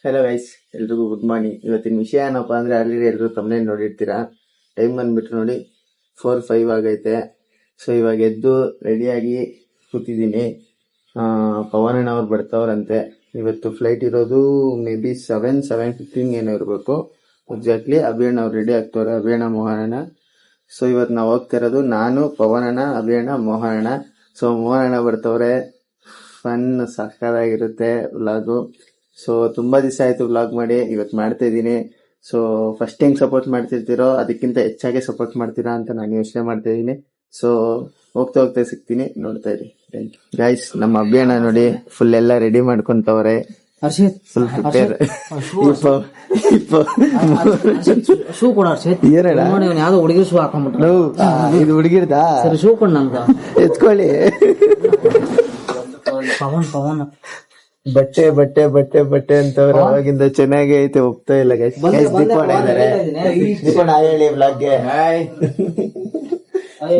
Hello guys, ಎಲ್ರಿಗೂ good morning. ಇವತ್ತಿನ ವಿಷಯ ಏನಪ್ಪ ಅಂದರೆ ಆಲ್ರೆಡಿ ಎಲ್ಲರೂ ತಮ್ಮನೇ ನೋಡಿರ್ತೀರಾ. ಟೈಮ್ ಬಂದುಬಿಟ್ಟು ನೋಡಿ 4-5 ಆಗೈತೆ. ಸೊ ಇವಾಗ ಎದ್ದು ರೆಡಿಯಾಗಿ ಕೂತಿದ್ದೀನಿ. ಪವನಣ್ಣ ಅವ್ರು ಬರ್ತಾವ್ರಂತೆ. ಇವತ್ತು ಫ್ಲೈಟ್ ಇರೋದು ಮೇ ಬಿ 7:15 ಏನೋ ಇರಬೇಕು ಎಕ್ಸಾಕ್ಟ್ಲಿ. ಅಭಿಯಣ್ಣ ಅವ್ರು ರೆಡಿ ಆಗ್ತವ್ರೆ, ಅಭಿಯಣ್ಣ ಮೋಹನಣ್ಣ. ಸೊ ಇವತ್ತು ನಾವು ಹೋಗ್ತಾ ಇರೋದು ನಾನು, ಪವನಣ್ಣ, ಅಭಿಯಣ್ಣ, ಮೋಹನಣ್ಣ. ಸೊ ಮೋಹನಣ್ಣ ಬರ್ತವ್ರೆ, ಫನ್ ಸಕ್ಕತ್ತಾಗಿರುತ್ತೆ ವ್ಲಾಗು. ಸೊ ತುಂಬಾ ದಿವಸ ಆಯ್ತು ವ್ಲಾಗ್ ಮಾಡಿ, ಇವತ್ತು ಮಾಡ್ತಾ ಇದ್ದೀನಿ. ಸೊ ಫಸ್ಟ್ ಹೆಂಗ್ ಸಪೋರ್ಟ್ ಮಾಡ್ತಿರ್ತೀರೋ ಅದಕ್ಕಿಂತ ಹೆಚ್ಚಾಗಿ ಸಪೋರ್ಟ್ ಮಾಡ್ತೀರಾ ಅಂತ ನಾನು ಯೋಚನೆ ಮಾಡ್ತಾ ಇದ್ದೀನಿ. ಸೊ ಹೋಗ್ತಾ ಹೋಗ್ತಾ ಸಿಗ್ತೀನಿ, ನೋಡ್ತಾ ಇರಿ. ಗೈಸ್, ನಮ್ಮ ಅಭಿಯಣ್ಣ ನೋಡಿ ಫುಲ್ ಎಲ್ಲ ರೆಡಿ ಮಾಡ್ಕೊಂತವ್ರೆ, ಫುಲ್ ಪ್ರಿಪೇರ್. ಶೂ ಕೊಡ ಯಾವ್ದೋ ಹುಡುಗಿ ಶೂ ಹಾಕೊಂಡ್ಬಿಟ್ಟು ಇದು ಹುಡುಗಿರ್ದಾ? ಶೂ ಕೊಡ್ ನಮ್ಗ ಎತ್ಕೊಳ್ಳಿ. ಪವನ್ ಬಟ್ಟೆ ಬಟ್ಟೆ ಬಟ್ಟೆ ಬಟ್ಟೆ ಅಂತವ್ರು ಅವಾಗಿಂದ ಚೆನ್ನಾಗಿ ಐತೆ, ಹೋಗ್ತಾ ಇಲ್ಲ. ಗೈಸ್ ದೀಪಣ್ಣ ಇದಾರೆ. ದೀಪಣ್ಣ ಹೇಳಿ ವ್ಲಾಗ್ಗೆ.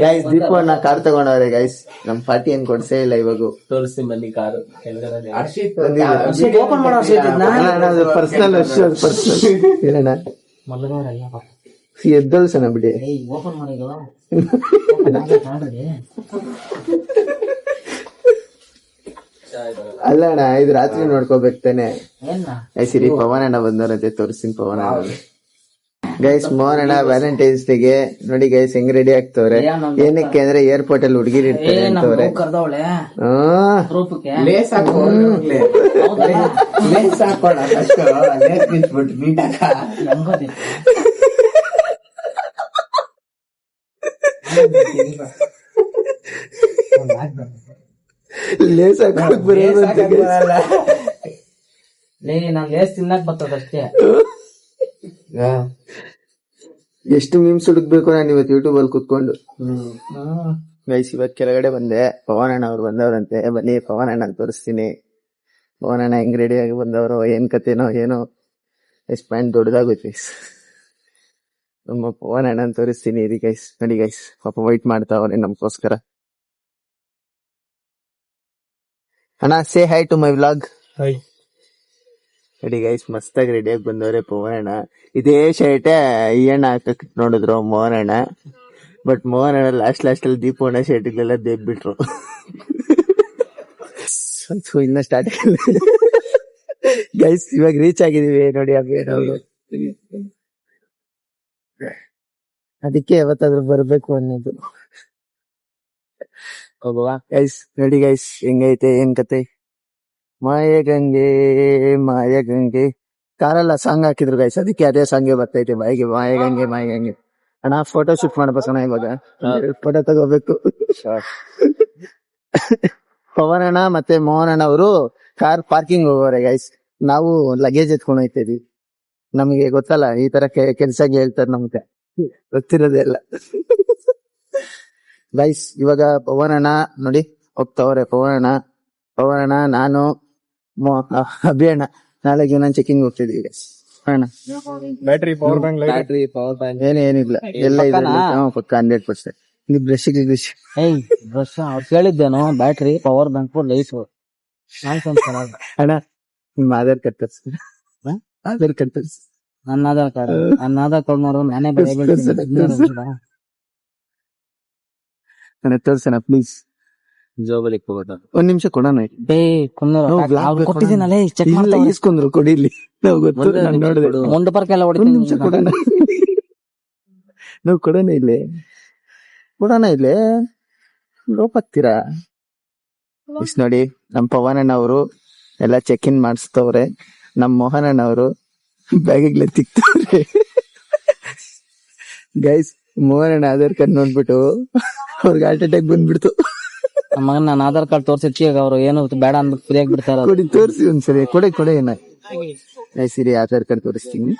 Guys ದೀಪಣ್ಣ car ತಗೊಂಡವ್ರೆ. ಗೈಸ್ ನಮ್ ಪಾರ್ಟಿ ಏನ್ ಕೊಡ್ಸೇ ಇಲ್ಲ ಇವಾಗ. ತೋರಿಸ್ತೀನಿ ಬನ್ನಿ ಕಾರು. ಪರ್ಸನಲ್ ಹೇಳೋಣ. ಎದ್ದಲ್ಸನ ಬಿಡಿ. ಓಪನ್ ಮಾಡಿ ಅಲ್ಲ ಅಣ್ಣ, ಇದು ರಾತ್ರಿ ನೋಡ್ಕೋಬೇಕು ತಾನೆ. ಸಿರಿ ಪವನಣ್ಣ ಬಂದವರಂತೆ, ತೋರಿಸ್ತೀನಿ ಪವನಣ್ಣ. ಗೈಸ್ ಮೋಹನಣ್ಣ ವ್ಯಾಲೆಂಟೈನ್ಸ್ ಡೇಗೆ ನೋಡಿ ಗೈಸ್ ಹೆಂಗ್ ರೆಡಿ ಆಗ್ತವ್ರೆ. ಏನಕ್ಕೆ ಅಂದ್ರೆ ಏರ್ಪೋರ್ಟ್ ಅಲ್ಲಿ ಹುಡುಗಿರ್ ಇರ್ತಾರೆ ಅಂತವ್ರೆ. ಲೇಸ್ ಹಾಕೋಕ್ ಬರಲ್ಲ. ನಾನ್ ಲೇಸ್ ತಿನ್ನಕ್ ಬರ್ತದಷ್ಟೇ. ಎಷ್ಟು ಮೀಮ್ಸ್ ಹುಡುಕ್ಬೇಕು ನಾನು ಇವತ್ತು ಯೂಟ್ಯೂಬ್ ಅಲ್ಲಿ ಕುತ್ಕೊಂಡು. ಗೈಸ್ ಇವತ್ತು ಕೆಳಗಡೆ ಬಂದೆ, ಪವನಣ್ಣ ಅವ್ರು ಬಂದವ್ರಂತೆ. ಬನ್ನಿ ಪವನಣ್ಣ ತೋರಿಸ್ತೀನಿ. ಪವನಣ್ಣ ಹೆಂಗ್ ರೆಡಿ ಆಗಿ ಬಂದವರು, ಏನ್ ಕತೆನೋ ಏನೋ. ಎಷ್ಟು ಪ್ಯಾಂಟ್ ದೊಡ್ಡದಾಗುತ್ತೆ ನಮ್ಮ ಪವನಣ್ಣ ತೋರಿಸ್ತೀನಿ. ಇರಿ ಗೈಸ್, ನೋಡಿ ಗೈಸ್ ಪಾಪ ವೈಟ್ ಮಾಡ್ತಾವ್ರೆ ನಮ್ಗೋಸ್ಕರ. ಅಣ್ಣ say hi to my vlog. Ready guys, ಮಸ್ತಾಗಿ ರೆಡಿಯಾಗಿ ಬಂದವ್ರೆ ಪವನಣ್ಣ. ಇದೇ ಶರ್ಟೇ ಈ ಅಣ್ಣ ಹಾಕಕ್ ನೋಡಿದ್ರು ಮೋಹನಣ್ಣ. ಬಟ್ ಮೋಹನಣ್ಣ ಲಾಸ್ಟ್ ಅಲ್ಲಿ ದೀಪಣ್ಣ ಶರ್ಟ್ ಇಲ್ಲೆಲ್ಲ ದೇಬ್ಬಿಟ್ರು. ಇನ್ನ ಸ್ಟಾರ್ಟ್ ಗೈಸ್, ಇವಾಗ ರೀಚ್ ಆಗಿದೀವಿ ನೋಡಿ. ಅವೇನವ್ರು ಅದಕ್ಕೆ ಯಾವತ್ತಾದ್ರೂ ಬರ್ಬೇಕು ಅನ್ನೋದು. ಗೈಸ್ ನೋಡಿ ಗೈಸ್ ಹೆಂಗೈತೆ ಏನ್ ಕತೆ. ಮಾಯಗಂಗೆ ಮಾಯಗಂಗೆ ಕಾರೆಲ್ಲ ಸಾಂಗ್ ಹಾಕಿದ್ರು ಗೈಸ್, ಅದಕ್ಕೆ ಅದೇ ಸಾಂಗ್ಗೆ ಬರ್ತೈತೆ ಬಾಯಿಗೆ. ಮಾಯಗಂಗೆ ಮಾಯಗಂಗೆ. ಅಣ್ಣ ಫೋಟೋ ಶೂಟ್ ಮಾಡ್ಬೇಕಣ್ಣ, ಇವಾಗ ಫೋಟೋ ತಗೋಬೇಕು. ಪವನಣ್ಣ ಮತ್ತೆ ಮೋಹನಣ್ಣ ಅವರು ಕಾರ್ ಪಾರ್ಕಿಂಗ್ ಹೋಗೋರೆ ಗೈಸ್. ನಾವು ಲಗೇಜ್ ಎತ್ಕೊಂಡು ಹೋಗ್ತಾ ಇದೀವಿ. ನಮಗೆ ಗೊತ್ತಲ್ಲ ಈ ತರ ಕೆಲ್ಸ ಹೇಳ್ತಾರೆ, ನಮ್ಗೆ ಗೊತ್ತಿರೋದೇ ಇಲ್ಲ. ಗೈಸ್ ಇವಾಗ ಪವನಣ್ಣ ನೋಡಿ ಹೋಗ್ತಾವ್ರೆ. ಪವನಣ್ಣ ನಾನು ಅಭಿಯಣ್ಣ ನಾಳೆ ನಾನು ಚೆಕಿಂಗ್ ಹೋಗ್ತಿದೀವಿ ಗೈಸ್. ಅಣ್ಣ ಬ್ಯಾಟ್ರಿ ಪವರ್ ಬ್ಯಾಂಕ್ ಏನಿಲ್ಲ, ಎಲ್ಲ ಇದೆ ಪಕ್ಕ 100%. ಇಲ್ಲಿ ಬ್ರಷ್ ಬ್ರಷ್ ಅವ್ರು ಕೇಳಿದ್ದೇನೋ, ಬ್ಯಾಟ್ರಿ ಪವರ್ ಬ್ಯಾಂಕ್ ಲೈಟ್. ಅಣ್ಣ ನಿಮ್ ಆಧಾರ್ ಕಾರ್ಡ್ ತರ್ಸಿ. ಆಧಾರ್ ಕಾರ್ಡ್ ತರ್ಸಿ. ನನ್ನ ಆಧಾರ್ ಕಾರ್ಡ್ ನೋಡೋ ನಾನೇ ತೋರ್ಸಣ ಪ್ಲೀಸ್. ಜೋಬಲಿ ಒಂದ್ ನಿಮಿಷ ಕೊಡೋಣ. ಕೊಟ್ಟಿದ್ದೀನಲ್ಲ, ಚೆಕ್ ಇಸ್ಕೊಂಡ್ರು ಕೊಡಿಲಿ. ನಾವು ಗೊತ್ತು, ನಾನು ನೋಡಿದೆ. ಒಂದು ಪರ್ಕೆಲ್ಲ ಒಂದ್ ನಿಮಿಷ ಕೊಡೋಣ. ನಾವು ಕೊಡೋಣ ಇಲ್ಲೇ ಲೋಪಾಗ್ತೀರಾ. ಇಸ್ ನೋಡಿ ನಮ್ ಪವನಣ್ಣ ಅವರು ಎಲ್ಲ ಚೆಕ್ ಇನ್ ಮಾಡಿಸ್ತವ್ರೆ. ನಮ್ ಮೋಹನಣ್ಣ ಅವರು ಬ್ಯಾಗಿಗ್ಲೆ ತಿಕ್ತವ್ರೆ. ಗೈಸ್ ಮೋಹನಣ್ಣ ಆಧಾರ್ ಕಾರ್ಡ್ ನೋಡ್ಬಿಟ್ಟು ಅವ್ರಿಗೆ ಹಾರ್ಟ್ ಅಟ್ಯಾಕ್ ಬಂದ್ಬಿಡ್ತು. ಮಗನ ನಾನು ಆಧಾರ್ ಕಾರ್ಡ್ ತೋರ್ಸಿ ಅವ್ರು ಏನು ಬೇಡ ಅಂದ್ಬಿಟ್ಟು ಕುದಿಯಾಗಿ ಬಿಡ್ತಾರ. ಕೊಡಿ ತೋರಿಸಿ ಒಂದ್ಸರಿ, ಕೊಡೆ ಏನ ಸಿರಿ ಆಧಾರ್ ಕಾರ್ಡ್ ತೋರಿಸ್ತೀನಿ.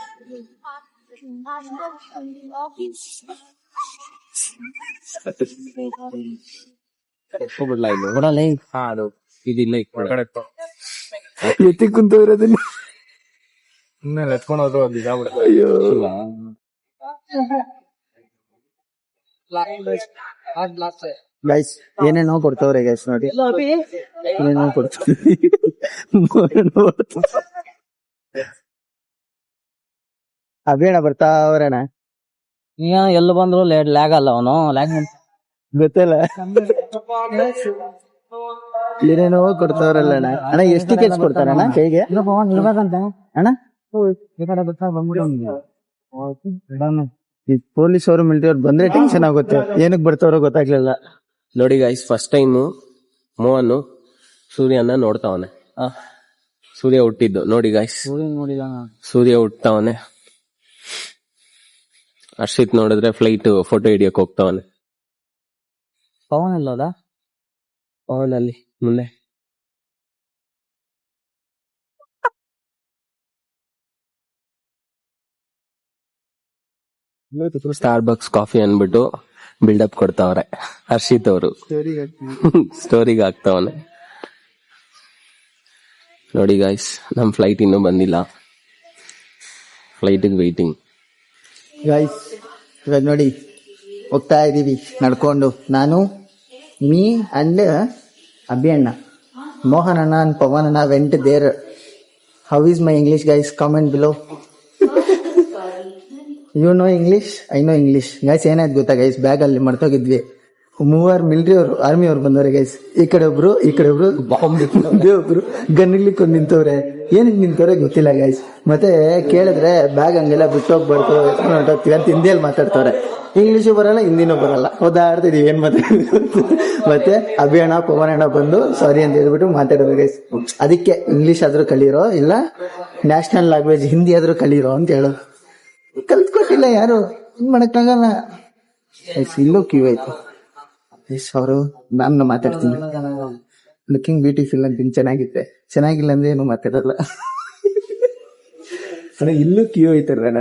ಇದಿಲ್ಲ ಎತ್ತಿ ಕುಂತವ್ರದನ್ನ ಎತ್ಕೊಂಡು ಹೋದ್ರು. ಅಯ್ಯೋ ಗೈಸ್ ಏನೇನೋ ಕೊಡ್ತವ್ರೆ ಗೈಸ್ ನೋಡಿ, ಏನೇನೋ ಕೊಡ್ತವ್ರೆ. ಅಭಿಯಣ್ಣ ಬರ್ತಾವ್ರಣ್ಣ, ಈಗ ಎಲ್ಲ ಬಂದ್ರು ಲ್ಯಾಗ್ ಅಲ್ಲ ಅವನು ಲ್ಯಾಗ್ ಗೊತ್ತಿಲ್ಲ ಏನೇನೋ ಕೊಡ್ತಾವ್ರಲ್ಲ ಅಣ್ಣ. ಅಣ್ಣ ಎಷ್ಟು ಟಿಕೆಟ್ಸ್ ಕೊಡ್ತಾರಣ್ಣ ಕೈಗೆ ಇರ್ಬೇಕಂತ ಅಣ್ಣ? ಈ ಪೊಲೀಸ್ ಅವರು ಮಿಲಿಟರಿ ಅವ್ರು ಬಂದ್ರೆ ಟೆನ್ಷನ್ ಆಗುತ್ತೆ, ಏನಕ್ ಬರ್ತಾವ್ರೋ ಗೊತ್ತಾಗ್ಲಿಲ್ಲ. ನೋಡಿ ಗೈಸ್, ಫಸ್ಟ್ ಟೈಮ್ ಮೋಹನ್ ಸೂರ್ಯನ ನೋಡ್ತಾವನೆ. ಸೂರ್ಯ ಹುಟ್ಟಿದ್ದು ನೋಡಿ ಗೈಸ್, ನೋಡಿದ ಸೂರ್ಯ ಹುಟ್ಟವನೆ. ಹರ್ಷಿತ್ ನೋಡಿದ್ರೆ ಫ್ಲೈಟ್ ಫೋಟೋ ಹಿಡಿಯಕ್ ಹೋಗ್ತಾವನೆ. ಪವನ್ ಇಲ್ಲದ ಅವನಲ್ಲಿ ಮುಂದೆ ಸ್ಟಾರ್ ಬಕ್ಸ್ ಕಾಫಿ ಅನ್ಬಿಟ್ಟು ಬಿಲ್ಡಪ್ ಕೊಡ್ತಾವ್ರೆ ಹರ್ಷಿತ್ ಅವರು. ಸ್ಟೋರಿಗೆ ಆಗ್ತಾವನೆ. ನೋಡಿ ಗಾಯ್ಸ್, ನಮ್ ಫ್ಲೈಟ್ ಇನ್ನೂ ಬಂದಿಲ್ಲ, ಫ್ಲೈಟ್ ವೇಟಿಂಗ್. ಗೈಸ್ ಇವಾಗ ನೋಡಿ ಹೋಗ್ತಾ ಇದೀವಿ ನಡ್ಕೊಂಡು, ನಾನು ಮೀ ಅಂಡ್ ಅಭಿ ಅಣ್ಣ, ಮೋಹನ್ ಅಣ್ಣ ಅಂಡ್ ಪವನ್ ಅಣ್ಣ went there. How is my English guys? Comment below. You know English? I know English. Guys ಏನಾಯ್ತು ಗೊತ್ತಾ ಗೈಸ್, ಬ್ಯಾಗ್ ಅಲ್ಲಿ ಮರ್ತೋಗಿದ್ವಿ. 3 ಮಿಲಿಟರಿ ಅವರು, ಆರ್ಮಿ ಅವ್ರು ಬಂದವ್ರೆ ಗೈಸ್. ಈ ಕಡೆ ಒಬ್ರು ಒಬ್ರು ಗನ್ನಿಗ್ಲಿಕ್ಕೆ ನಿಂತವ್ರೆ. ಏನಕ್ಕೆ ನಿಂತವ್ರೆ ಗೊತ್ತಿಲ್ಲ ಗೈಸ್. ಮತ್ತೆ ಕೇಳಿದ್ರೆ ಬ್ಯಾಗ್ ಹಂಗೆಲ್ಲ ಬಿಟ್ಟೋಗ್ಬಾರ್ದು ಹೊರಟೋಗ್ತೀವಿ ಅಂತ ಹಿಂದಿಯಲ್ಲಿ ಮಾತಾಡ್ತವ್ರೆ. ಇಂಗ್ಲಿಷು ಬರಲ್ಲ, ಹಿಂದಿನೂ ಬರಲ್ಲ, ಓದಾಡ್ತಿದೀವಿ ಏನ್ ಮತ್ತೆ ಅಭಿ ಅಣ್ಣ ಪವನ್ ಅಣ್ಣ ಬಂದು ಸಾರಿ ಅಂತ ಹೇಳ್ಬಿಟ್ಟು ಮಾತಾಡೋದು ಗೈಸ್. ಅದಕ್ಕೆ ಇಂಗ್ಲಿಷ್ ಆದ್ರೂ ಕಲೀರೋ, ಇಲ್ಲ ನ್ಯಾಷನಲ್ ಲ್ಯಾಂಗ್ವೇಜ್ ಹಿಂದಿ ಆದ್ರೂ ಕಲೀರೋ ಅಂತ ಹೇಳೋದು. ಕಲ್ತ್ಕೊಟ್ಟಿಲ್ಲ ಯಾರು, ಏನ್ ಮಾಡಕ್ಕಾಗಲ್ಲ. ಇಲ್ಲೂ ಕ್ಯೂ ಆಯ್ತು ಅವರು. ನಾನು ಮಾತಾಡ್ತೀನಿ, ಲುಕಿಂಗ್ ಬ್ಯೂಟಿಫುಲ್ ಅಂತೀನಿ, ಚೆನ್ನಾಗಿಲ್ಲ ಅಂದ್ರೆ ಏನು ಮಾತಾಡಲ್ಲ. ಇಲ್ಲೂ ಕ್ಯೂ ಐತಲ್ಲ,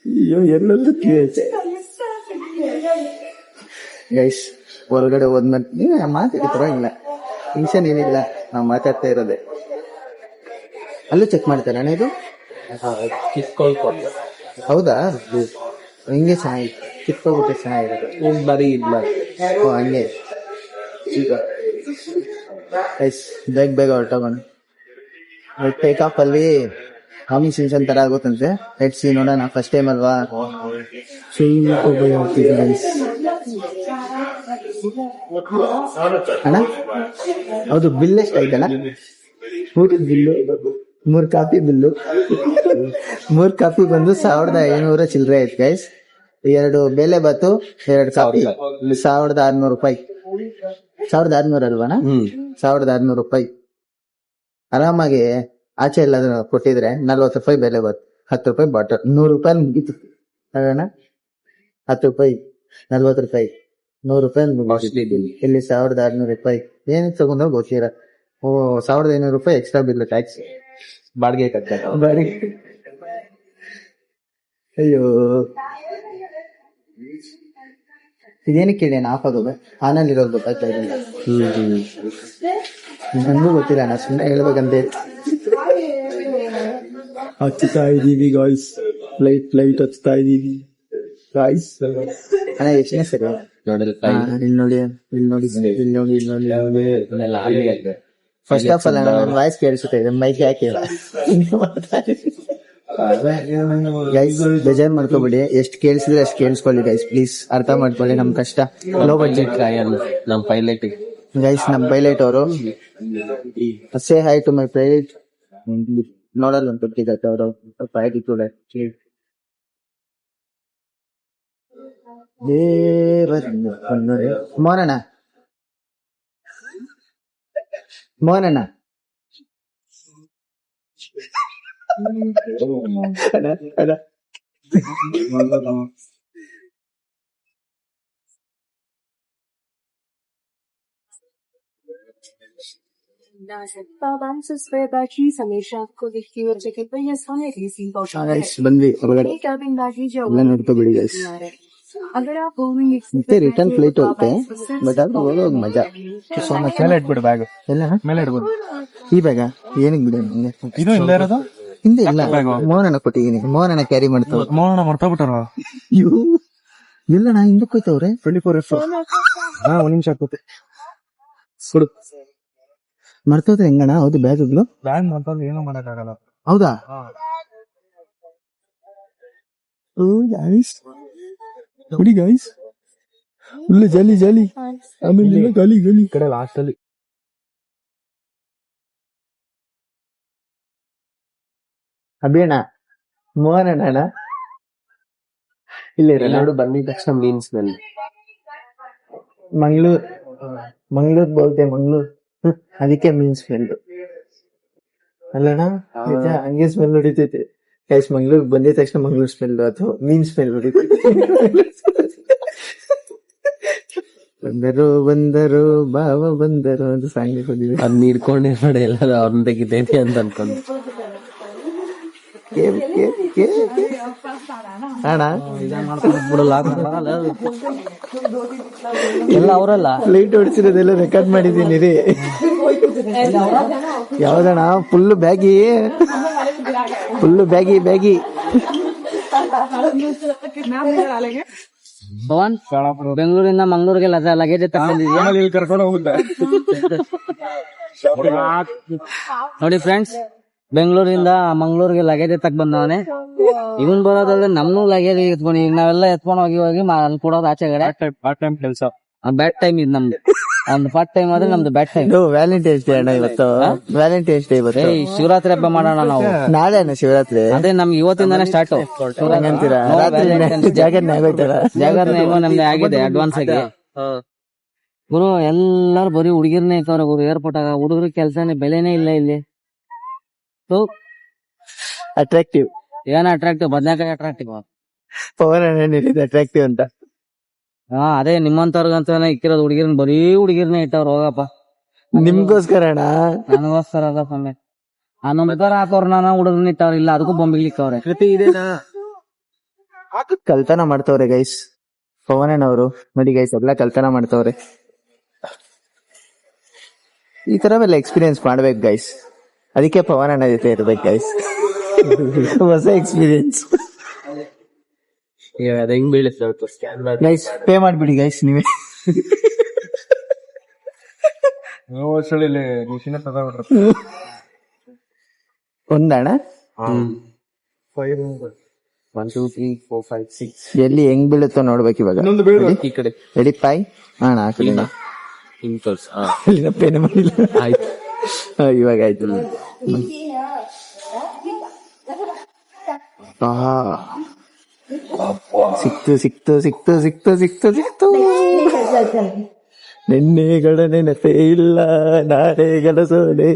ಅಯ್ಯೋ ಎಲ್ಲೆಲ್ಲೂ ಕ್ಯೂ ಐತೆ ಗೈಸ್. ಹೊರಗಡೆ ಹೋದ್ಮೇಲೆ ನೀವೇ ಮಾತಾಡಿ ಪರವಾಗಿಲ್ಲ, ಟೆನ್ಷನ್ ಏನಿಲ್ಲ, ನಾವು ಮಾತಾಡ್ತಾ ಇರೋದೆ. ಅಲ್ಲೂ ಚೆಕ್ ಮಾಡ್ತಾರೆ ಅಣ್ಣ ಇದು? ಹೌದಾ? ಹಿಂಗೆ ಚೆನ್ನಾಗಿತ್ತು, ಕಿತ್ಕೋಬಿಟ್ರೆ ಚೆನ್ನಾಗಿರೋದು. ಬರೀ ಹಂಗೆ ಈಗ ಬೇಗ ಹೊರಟೋಗೋಣ. ಟೇಕ್ ಆಫ್ ಅಲ್ಲಿ ಹಾಮಿ ಸೀಸನ್ ತರ ಆಗುತ್ತಂತೆ. ಲೆಟ್ಸ್ ಸಿ, ನೋಡೋಣ. ಫಸ್ಟ್ ಟೈಮ್ ಅಲ್ವಾ, ಅಣ್ಣ. ಹೌದು, ಬಿಲ್ ಎಷ್ಟು ಆಯ್ತಣ್ಣ? ಊಟದ ಬಿಲ್ಲು 3 ಕಾಫಿ ಬಿಲ್ಲು 3 ಕಾಫಿ ಬಂದು 1500 ಚಿಲ್ಲರೆ ಆಯ್ತು ಗೈಸ್. 2 ಬೇಳೆ ಬಾತು, 2 ಕಾಫಿ, 1600 ರೂಪಾಯಿ. 1600 ಅಲ್ವಾಣ? 1600 ರೂಪಾಯಿ. ಆರಾಮಾಗಿ ಆಚೆ ಎಲ್ಲಾದ್ರೂ ಕೊಟ್ಟಿದ್ರೆ 40 ರೂಪಾಯಿ ಬೇಳೆ ಬಾತು, 10 ರೂಪಾಯಿ ಬಾಟಲ್, 100 ರೂಪಾಯಿ ಮುಗೀತು ಅಣ್ಣ. 10 ರೂಪಾಯಿ, 40 ರೂಪಾಯಿ, 100 ರೂಪಾಯಿ ಮುಗೀತು. ಇಲ್ಲಿ 1600 ರೂಪಾಯಿ ಏನಕ್ಕೆ ತಗೊಂಡೋಗಿ ಗೊತ್ತೀರ? 1500 ರೂಪಾಯಿ ಎಕ್ಸ್ಟ್ರಾ ಬಿಲ್, ಟ್ಯಾಕ್ಸ್, ಬಾಡಿಗೆ ಕಟ್ಟ. ಅಯ್ಯೋ, ಇದೇನಕ್ಕೆ ಕೇಳಿ ಆಫ್ ಆಗೋದು, ಆನಲ್ಲಿ ಇರೋದು ಗೊತ್ತಾಗ್ತಾ ಇರಲಿಲ್ಲ. ನನಗೂ ಗೊತ್ತಿಲ್ಲ, ನಾ ಸುಮ್ಮನೆ ಹೇಳ್ಬೇಕಂತ ಹಚ್ತಾ ಇದೀವಿ ಗಾಯ್ಸ್. ಫ್ಲೈಟ್ ಹಚ್ತಾ ಇದೀವಿ ಗಾಯ್ಸ್. ಅಣ್ಣ ಎಷ್ಟನೇ ಸರಿ? ಇಲ್ಲಿ ನೋಡಿ. ಫಸ್ಟ್ ಆಫ್ ಆಲ್ ನನ್ನ ವಾಯ್ಸ್ ಕೇಳಿಸುತ್ತಾ ಇದೆ, ಮೈಕ್ ಯಾಕೆ ಗೈಸ್? ಬೇಜಾರ್ ಮಾಡ್ಕೋಬೇಡಿ, ಎಷ್ಟು ಕೇಳಿಸಿದ್ರೆ ಅಷ್ಟು ಕೇಳಿಸ್ಕೊಳ್ಳಿ ಗೈಸ್, ಪ್ಲೀಸ್ ಅರ್ಥ ಮಾಡ್ಕೊಳ್ಳಿ ನಮ್ ಕಷ್ಟ. ಲೋ ಬಡ್ಜೆಟ್ ನಮ್ ಪೈಲಟ್ ಗೈಸ್, ನಮ್ ಪೈಲಟ್ ಅವರು. ಸೇ ಹೈ ಟು ಮೈ ಪೈಲಟ್. ನೋಡಲ್ಲ ಒಂದು ಕೊಟ್ಟಿದ್ದ ಅವರು ಪೈಲಟ್ ಕೂಡ. ಮೋನಣ್ಣ ಬಂದ್ವಿ ಹೊರಗಡೆ. ಎಲ್ಲ ನೋಡ್ಕೋಬಿಡಿ ಗೈಸ್. ಮತ್ತೆ ರಿಟರ್ನ್ ಫ್ಲೈಟ್ ಹೋಗುತ್ತೆ, ಬಟ್ ಆದ್ರೂ ಹೋಗೋದು ಮಜಾ. ಮೇಲೆ ಇಟ್ಬಿಡು ಬ್ಯಾಗ್, ಎಲ್ಲ ಮೇಲೆ ಇಡ್ಬೋದು. ಈ ಬ್ಯಾಗ ಏನಕ್ಕೆ ಬಿಡ? ಇದು ಇಲ್ಲ ಇರೋದು ಹಿಂದೆ ಇಲ್ಲ, ಮೋಹನಣ್ಣ ಕೊಟ್ಟಿದ್ದೀನಿ, ಮೋಹನಣ್ಣ ಕ್ಯಾರಿ ಮಾಡ್ತಾವ. ಮೋಹನ ಮರ್ತೋಗ್ಬಿಟ್ಟಾರ. ಇಲ್ಲಣ್ಣ, ಹಿಂದಕ್ಕೆ ಹೋಯ್ತವ್ರೆ. 24 1 ನಿಮಿಷ ಆಗ್ತದೆ. ಮರ್ತೋದ್ರೆ ಹೆಂಗಣ? ಹೌದು ಬ್ಯಾಗ್ಗಳು ಏನೋ ಮಾಡಕ್ಕಾಗಲ್ಲ. ಹೌದಾ? ನೋಡಿ ಗೈಸ್, ಫುಲ್ ಜಾಲಿ ಜಾಲಿ. ಆಮೇಲೆ ಗಾಲಿ ಗಾಲಿ ಕಡೆ ಲಾಸ್ಟ್ ಅಲ್ಲಿ ಅಭಿಯಣ್ಣ, ಮೋಹನ್ ಅಣ್ಣ ಇಲ್ಲ ಎಲ್ಲರೂ ಬಂದಿದ ತಕ್ಷಣ ಮೀನ್ ಸ್ಮೆಲ್. ಮಂಗ್ಳೂರ್ ಬೋಲ್ತೆ ಮಂಗ್ಳೂರ್, ಅದಕ್ಕೆ ಮೀನ್ ಸ್ಮೆಲ್ ಅಲ್ಲಣ್ಣ? ನಿಜ ಹಂಗೆ ಸ್ಮೆಲ್ ಹೊಡಿತೈತೆ ಗೈಸ್. ಮಂಗ್ಳೂರ್ ಬಂದಿದ ತಕ್ಷಣ ಮಂಗ್ಳೂರ್ ಸ್ಮೆಲ್ ಅಥವಾ ಮೀನ್ ಸ್ಮೆಲ್ ಹೊಡಿತೈತೆ. ಬಂದರು ಬಾವ ಬಂದರು ಅಂತ ಸಾಂಗ್ ಹೋದಿವಿ. ಅದ್ ನೀಡ್ಕೊಂಡಿರ್ಬೇಡಿ ಎಲ್ಲರೂ ಅವ್ರನ್ನ ತೆಗಿತೈತಿ ಅಂತ ಅನ್ಕೊಂಡು. ಅಣ್ಣ ಎಲ್ಲ ಅವರಲ್ಲ ಲೈಟ್ ಹೊಡಿಸಿರೋದೆಲ್ಲ ರೆಕಾರ್ಡ್ ಮಾಡಿದೀನಿ ರೀ. ಯಾವ್ದಣ್ಣ? Full baggy baggy. ಭವನ್, ಬೆಂಗಳೂರಿಂದ ಮಂಗಳೂರಿಗೆ ಲಗೇಜ್ ತಗೊಂಡಿದ್ಯಾ? ನೋಡಿ ಫ್ರೆಂಡ್ಸ್, ಬೆಂಗಳೂರಿಂದ ಮಂಗಳೂರಿಗೆ ಲಗೇಜ್ ತಕ್ ಬಂದವನೆ. ಇವನ್ ಬರೋದಾದ್ರೆ ನಮ್ನು ಲಗೇಜ್ ಎತ್ಕೊಂಡು ಈಗ ನಾವೆಲ್ಲ ಎತ್ಕೊಂಡು ಹೋಗಿ ಅಲ್ಲಿ ಕೊಡೋದು ಆಚೆಗಡೆ. ಪಾರ್ಟ್ ಟೈಮ್ ಕೆಲಸ, ಬ್ಯಾಡ್ ಟೈಮ್ ಇದು ನಮ್ದು. ಒಂದು ಪಾರ್ಟ್ ಟೈಮ್ ಆದ್ರೆ ನಮ್ದು ಬ್ಯಾಡ್ ಟೈಮ್. ವ್ಯಾಲೆಂಟೈನ್ಸ್ ಡೇ ಅಣ್ಣ ಇವತ್ತು. ವ್ಯಾಲೆಂಟೈನ್ಸ್ ಡೇ ಇವತ್ತು. ಶಿವರಾತ್ರಿ ಹಬ್ಬ ಮಾಡೋಣ ನಾವು. ನಾಳೆ ಅಣ್ಣ ಶಿವರಾತ್ರಿ. ಅದೇ ನಮ್ಗೆ ಇವತ್ತಿಂದಾನೆ ಸ್ಟಾರ್ಟ್. ಹಂಗಂತೀರಾ? ಜಾಗರಣೆ ಆಗೋಯ್ತಾರ? ಜಾಗರಣೆ ನಮ್ದು ಆಗಿದೆ ಅಡ್ವಾನ್ಸ್ ಆಗಿ. ಗುರು ಎಲ್ಲಾರು ಬರೀ ಹುಡುಗಿರ್ನೇ ಇಕ್ಕವ್ರೆ ಗುರು ಏರ್ಪೋರ್ಟ್ ಆಗ. ಹುಡುಗರ ಕೆಲ್ಸನೇ ಬೆಲೆನೇ ಇಲ್ಲ ಇಲ್ಲಿ. ಅಟ್ರಾಕ್ಟಿವ್ ಏನ ಅಟ್ರಾಕ್ಟಿವ್? ಬದ್ನೇಕಾಯಿ ಅಟ್ರಾಕ್ಟಿವ್. ಪವನ್ ಹೇಳಿದ ಅಟ್ರಾಕ್ಟಿವ್ ಅಂತ. ಹಾ, ಅದೇ ನಿಮ್ಮಂತವ್ರಿಗಂತ ಇಕ್ಕಿರೋದು. ಹುಡುಗಿರ್ನ ಬರೀ ಹುಡುಗಿರ್ನೇ ಇಟ್ಟವ್ರು. ಹೋಗಪ್ಪ, ನಿಮ್ಗೋಸ್ಕರ ಅಣ್ಣ, ನನಗೋಸ್ಕರ ಅದ ಸ್ವಾಮಿ. ನಮ್ಗಾರ ಹಾಕೋರ್ ನಾನು ಹುಡುಗರ್ನ ಇಟ್ಟವ್ರ. ಇಲ್ಲ ಅದಕ್ಕೂ ಬೊಂಬಿಗ್ಲಿಕ್ಕವ್ರೆ. ಕಲ್ತನ ಮಾಡ್ತವ್ರೆ ಗೈಸ್ ಪವನಣ್ಣವರು. ನೋಡಿ ಗೈಸ್, ಎಲ್ಲ ಕಲ್ತನ ಮಾಡ್ತವ್ರೆ. ಈ ತರವೆಲ್ಲ ಎಕ್ಸ್ಪೀರಿಯನ್ಸ್ ಮಾಡ್ಬೇಕು ಗೈಸ್. ಅದಕ್ಕೆ ಪವನಣ್ಣ ಜೊತೆ ಇರ್ಬೇಕು ಗೈಸ್. ಹೊಸ ಎಕ್ಸ್ಪೀರಿಯನ್ಸ್ ಅದ್ ಹೆಂಗ್ ಬೀಳುತ್ತೆ ಗೈಸ್. ಪೇ ಮಾಡ್ಬಿಡಿ ಗೈಸ್ ನೀವೇ. ಒಂದಣ್ಣ 1 2 3 4 5 6 ಎಲ್ಲಿ ಹೆಂಗ್ ಬೀಳುತ್ತೋ ನೋಡ್ಬೇಕು ಇವಾಗ. ಈ ಕಡೆ ರೆಡಿ ಪಾಯ್ ಅಣ್ಣ ಆ ಕಡೆ ಹಿಂಗ್ ತೋರ್ಸ್. ಪೇನೆ ಮಾಡಿಲ್ಲ. ಆಯ್ತು, ಇವಾಗ ಆಯ್ತು. ಸಿಕ್ತು. ನಿನ್ನೆಗಳ ನೆನಪೇ ಇಲ್ಲ, ನಾಳೆಗಳ ಸೋಲೆ.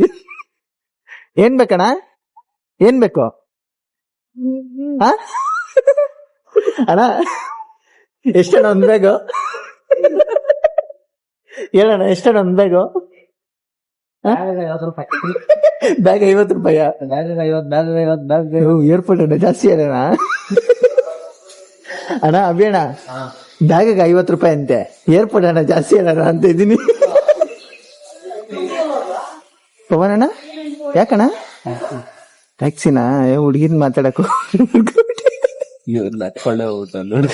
ಏನ್ ಬೇಕಣ್ಣ? ಏನ್ ಬೇಕು ಅಣ್ಣ? ಎಷ್ಟಣ್ಣ ಒಂದ್ ಬ್ಯಾಗು? ಹೇಳಣ್ಣ, ಎಷ್ಟಣ್ಣ ಒಂದ್ ಬ್ಯಾಗು? ಬ್ಯಾಗ್ 50 ರೂಪಾಯಿ. ಏರ್ಪೋರ್ಟ್ ಅಣ್ಣ ಜಾಸ್ತಿ ಅಣ್ಣ. ಅಣ್ಣ ಅಭಿಯಣ್ಣ, ಬ್ಯಾಗ 50 ರೂಪಾಯಿ ಅಂತೆ. ಏರ್ಪೋರ್ಟ್ ಅಣ್ಣ ಜಾಸ್ತಿ ಅಣ್ಣ ಅಂತ ಇದೀನಿ. ಪವನ್ ಅಣ್ಣ ಯಾಕಣ್ಣ? ಟ್ಯಾಕ್ಸಿನಾ? ಹುಡುಗಿನ ಮಾತಾಡಕು ನಡ್ಕೊಂಡೆ ಹೋಗ್ತಾನೆ ನೋಡಿ.